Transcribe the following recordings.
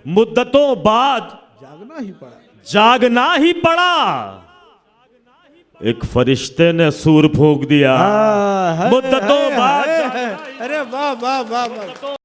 मुद्दतों बाद जागना ही पड़ा। एक फरिश्ते ने सूर फूंक दिया, मुद्दतों बाद। अरे वाह वाह वाह वाह।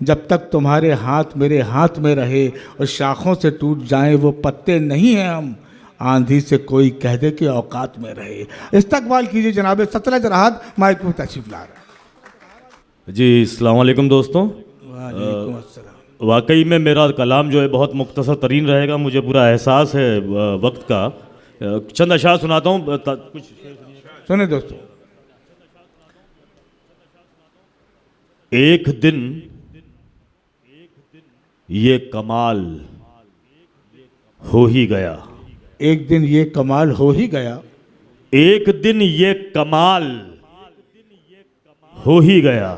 जब तक तुम्हारे हाथ मेरे हाथ में रहे और शाखों से टूट जाएं वो पत्ते नहीं हैं हम, आंधी से कोई कह दे कि औकात में रहे। इस्तकबाल कीजिए जनाब सतलज राहत, माइक पर तशरीफ ला रहे। जी अस्सलाम वालेकुम दोस्तों। वालेकुम अस्सलाम। वाकई में मेरा कलाम जो है बहुत मुख्तसर तरीन रहेगा, मुझे पूरा एहसास है वक्त का। चंद अशार सुनाता हूँ कुछ सुने दोस्तों। एक दिन ये कमाल हो ही गया, एक दिन ये कमाल हो ही गया, एक दिन ये कमाल हो ही गया,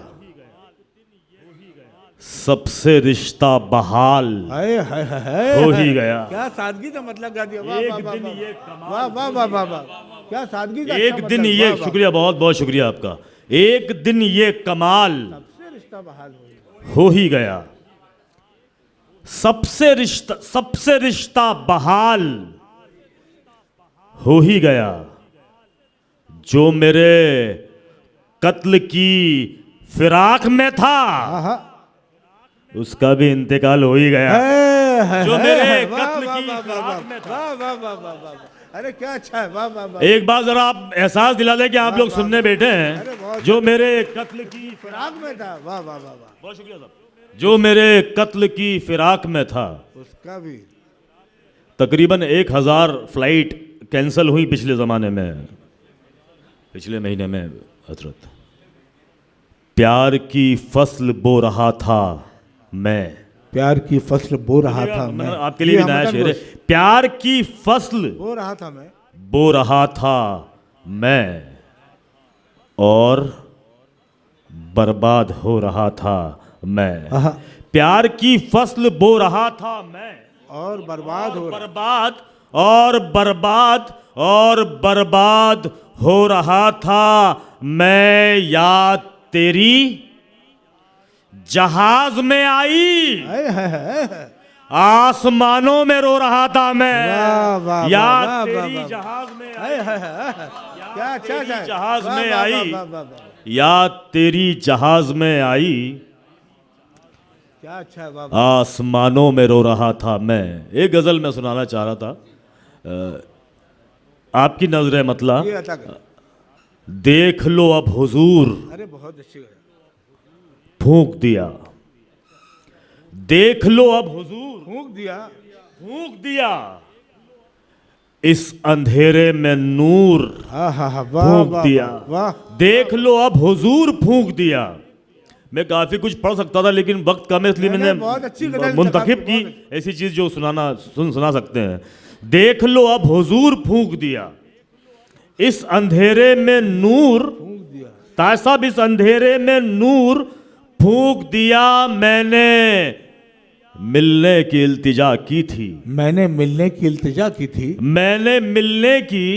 सबसे रिश्ता बहाल हो ही गया। क्या सादगी का मतलब गा दिया। वाह एक वाह दिन वाह ये वाह वाह वाह वाह वाह, क्या सादगी का एक अच्छा दिन मतलब। ये वाह, वाह। शुक्रिया, बहुत बहुत शुक्रिया आपका। एक दिन ये कमाल सबसे रिश्ता बहाल हो ही गया, सबसे रिश्ता बहाल हो ही गया। जो मेरे कत्ल की फिराक में था उसका भी इंतकाल हो ही गया। जो मेरे कत्ल की फिराक में था। वाह वाह वाह वाह वाह। अरे क्या अच्छा है। वाह वाह वाह। एक बार जरा आप एहसास दिला दें कि आप लोग सुनने बैठे हैं। जो मेरे कत्ल की फिराक में था। वाह वाह वाह वाह। बहुत शुक्रिया साहब। जो मेरे कत्ल की फिराक में था, उसका भी तकरीबन 1000 फ्लाइट कैंसिल हुई पिछले ज़माने में, पिछले महीने में हजरत। प्यार की फसल बो रहा था मैं, प्यार की फसल बो रहा था मैं। आपके लिए भी नया शेर है। प्यार की फसल बो रहा था मैं, बो रहा था मैं, और बर्बाद हो रहा था मैं। प्यार की फसल बो रहा था मैं, और बर्बाद हो रहा। बर्बाद और बर्बाद और बर्बाद हो रहा था मैं। याद तेरी जहाज में आई, आसमानों में रो रहा था मैं। वाह, वाह, याद वाह, तेरी वाह, जहाज में आई, क्या अच्छा तेरी है। जहाज वाह, में वाह, आई, वाह, वाह, वाह। याद तेरी जहाज में आई, क्या अच्छा है। वाह वाह। आसमानों में रो रहा था मैं। एक गजल मैं सुनाना चाह रहा था। आपकी नजर मतला ये अता कर। देख लो अब हुजूर अरे बहुत अच्छी गजल। फूंक दिया, देख लो अब हुजूर फूंक दिया, फूंक दिया, इस अंधेरे में नूर फूंक दिया। वाह। देख लो अब हुजूर फूंक दिया। मैं काफी कुछ पढ़ सकता था लेकिन वक्त कम है, इसलिए नहीं, बहुत अच्छी मैंने गजल मुंतखब की ऐसी चीज जो सुना सकते हैं। देख लो अब हुजूर फूंक दिया, इस अंधेरे में नूर फूंक दिया। ताय साहब, इस अंधेरे में नूर फूंक दिया। मैंने मिलने की इल्तिजा की थी, मैंने मिलने की इल्तिजा की थी, मैंने मिलने की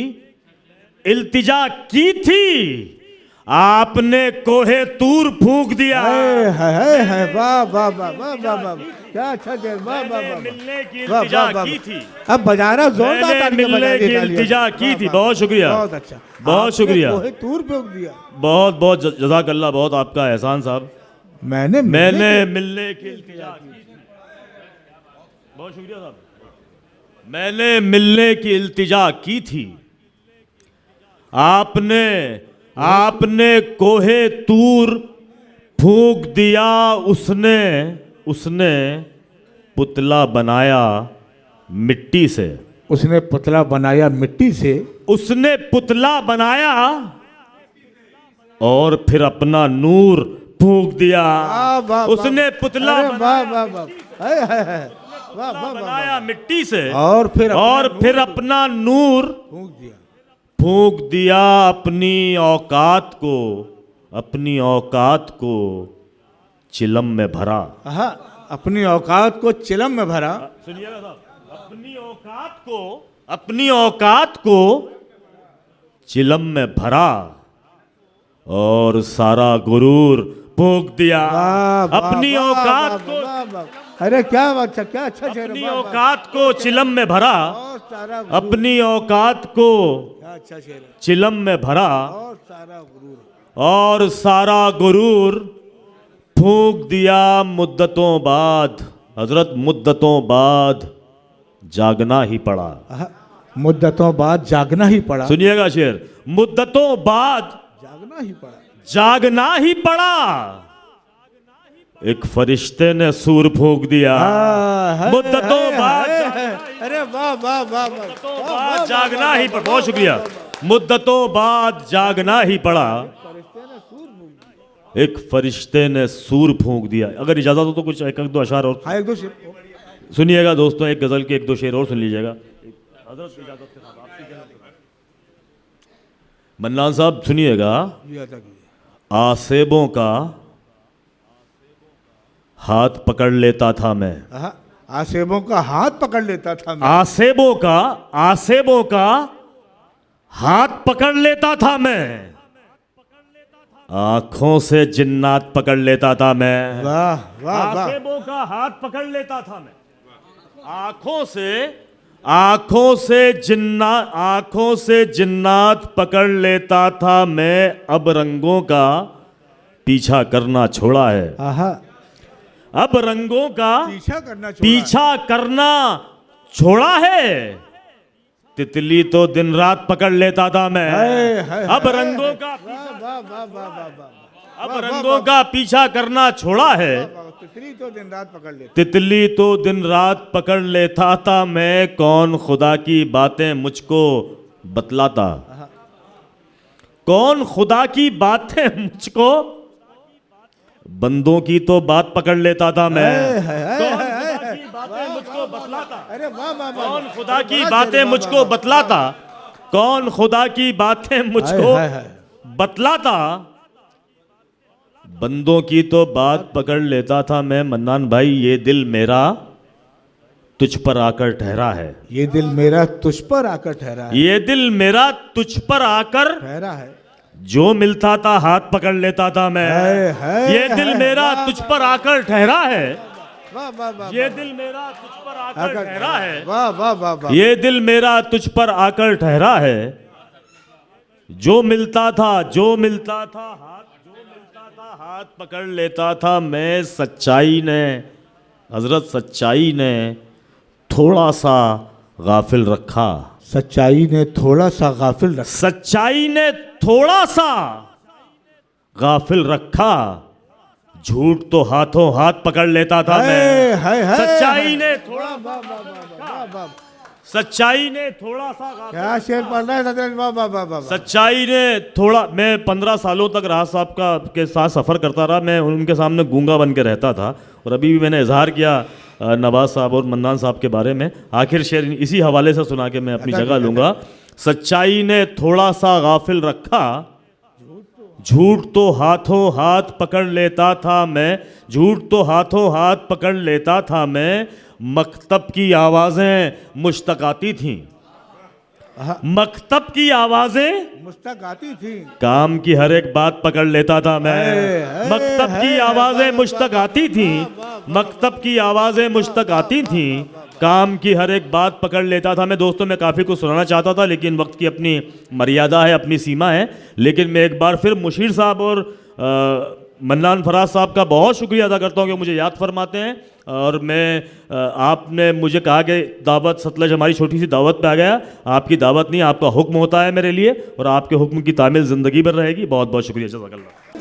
इल्तिजा की थी, आपने कोहे तूर फूंक दिया। है। वाह वाह वाह वाह वाह वाह। क्या अच्छा है। वाह वाह वाह। मिलने की वाह, इल्तिजा वाह, वाह, की थी, अब बजाना जोरदार मैंने तालियां बजा मिलने दी, की तालियां। इल्तिजा की वाह, थी। वाह, बहुत शुक्रिया, बहुत अच्छा। बहुत शुक्रिया, कोहे तूर फूंक दिया। बहुत बहुत जज़ाकल्लाह, बहुत आपका एहसान साहब। मैंने मिलने की इल्तिजा की थी। बहुत शुक्रिया साहब। मैंने मिलने की इल्तिजा की थी, आपने कोहे तूर फूंक दिया। उसने पुतला बनाया मिट्टी से, उसने पुतला बनाया मिट्टी से, उसने पुतला बनाया और फिर अपना नूर फूंक दिया। उसने पुतला बनाया मिट्टी से और फिर अपना नूर फूंक दिया। अपनी औकात को चिलम में भरा। अपनी औकात को चिलम में भरा। सुनिएगा साहब, अपनी औकात को चिलम में भरा और सारा गुरूर फूंक दिया। वाह, वाह, अपनी वाह, औकात वाह, को वाह, वाह। अरे क्या अच्छा, क्या अच्छा शेर है, अपनी वाह, वाह। औकात को चिलम में भरा। और सारा गुरूर, अपनी औकात को क्या अच्छा शेर है। चिलम में भरा और सारा गुरूर, और सारा गुरूर फूंक दिया मुद्दतों बाद। हजरत मुद्दतों बाद जागना ही पड़ा। आहा, मुद्दतों बाद जागना ही पड़ा। सुनिएगा शेर, मुद्दतों बाद जागना ही पड़ा। जागना ही पड़ा। एक फरिश्ते ने सूर फूंक दिया। मुद्दतों बाद अरे वाह वाह वाह वाह, बाद जागना ही पड़ा। बहुत शुक्रिया। मुद्दतों बाद जागना ही पड़ा। एक फरिश्ते ने सूर फूंक दिया। अगर इजाजत हो तो कुछ एक दो अशार और हाँ, एक दो शेर। सुनिएगा दोस्तों, एक गजल के एक दो शेर और सुन लीजिएगा। मन्नान साहब सुनिएगा। जी, अदा कीजिए। आसेबों का हाथ पकड़ लेता था मैं। आहा, आसेबों का हाथ पकड़ लेता था मैं। आसेबों का हाथ पकड़ लेता था मैं। आंखों से जिन्नात पकड़ लेता था मैं। वाह वाह वाह। आसेबों का हाथ पकड़ लेता था मैं। आंखों से जिन्नात पकड़ लेता था मैं। अब रंगों का पीछा करना छोड़ा है। आहा, अब रंगों का पीछा करना छोड़ा है। तितली तो दिन रात पकड़ लेता था मैं। हाय, हाय, अब हाय, रंगों का वाह वाह वाह वाह वाह वाह। अब रंगों का पीछा करना छोड़ा है। तितली तो दिन रात पकड़ लेती। तितली तो दिन रात पकड़ लेता था मैं। कौन खुदा की बातें मुझको बतलाता। कौन खुदा की बातें मुझको, बंदों की तो बात पकड़ लेता था मैं। कौन खुदा की बातें मुझको बतलाता। अरे वाह वाह वाह। कौन खुदा की बातें मुझको बतलाता। कौन खुदा की बातें मुझको हाय, हाय, हाय। बतलाता। बंदों की तो बात पकड़ लेता था मैं। मन्नान भाई, ये दिल मेरा तुझ पर आकर ठहरा है। ये दिल मेरा तुझ पर आकर ठहरा है। ये दिल मेरा तुझ पर आकर ठहरा है। जो मिलता था हाथ पकड़ लेता था मैं। हाय, हाय, ये दिल हाय, मेरा वाह, तुझ पर आकर ठहरा है। वाह वाह वाह। ये दिल मेरा तुझ पर आकर ठहरा है। वाह वाह वाह वाह। ये दिल मेरा तुझ पर आकर ठहरा है। जो मिलता था हाथ पकड़ लेता था मैं। सच्चाई ने थोड़ा सा गाफिल रखा। सच्चाई ने थोड़ा सा गाफिल रखा। सच्चाई ने थोड़ा सा गाफिल रखा। झूठ तो हाथों हाथ पकड़ लेता था मैं। सच्चाई ने थोड़ा सच्चाई ने थोड़ा सा गाफिल। क्या शेर पढ़ रहा है? वाह वाह वाह वाह। सच्चाई ने थोड़ा। मैं 15 सालों तक राज साहब के साथ सफ़र करता रहा। मैं उनके सामने गूंगा बन के रहता था और अभी भी मैंने इजहार किया नवाज साहब और मन्नान साहब के बारे में। आखिर शेर इसी हवाले से सुना के मैं अपनी जगह लूँगा। सच्चाई ने थोड़ा सा गाफिल रखा। झूठ तो हाथों हाथ पकड़ लेता था मैं। झूठ तो हाथों हाथ पकड़ लेता था मैं। मकतब की आवाज़ें मुश्तक आती थीं। मकतब की आवाज़ें मुश्तक आती थी। काम की हर एक बात पकड़ लेता था मैं। मकतब की आवाज़ें मुश्तक आती थीं। मकतब की आवाज़ें मुश्तक आती थीं। काम की हर एक बात पकड़ लेता था मैं। दोस्तों, मैं काफ़ी कुछ सुनाना चाहता था लेकिन वक्त की अपनी मर्यादा है, अपनी सीमा है। लेकिन मैं एक बार फिर मुशीर साहब और मन्नान फराज साहब का बहुत शुक्रिया अदा करता हूँ कि मुझे याद फरमाते हैं। और मैं आपने मुझे कहा कि दावत सतलज हमारी छोटी सी दावत पे आ गया। आपकी दावत नहीं, आपका हुक्म होता है मेरे लिए और आपके हुक्म की तामील ज़िंदगी भर रहेगी। बहुत बहुत शुक्रिया। जज़ाकल्लाह।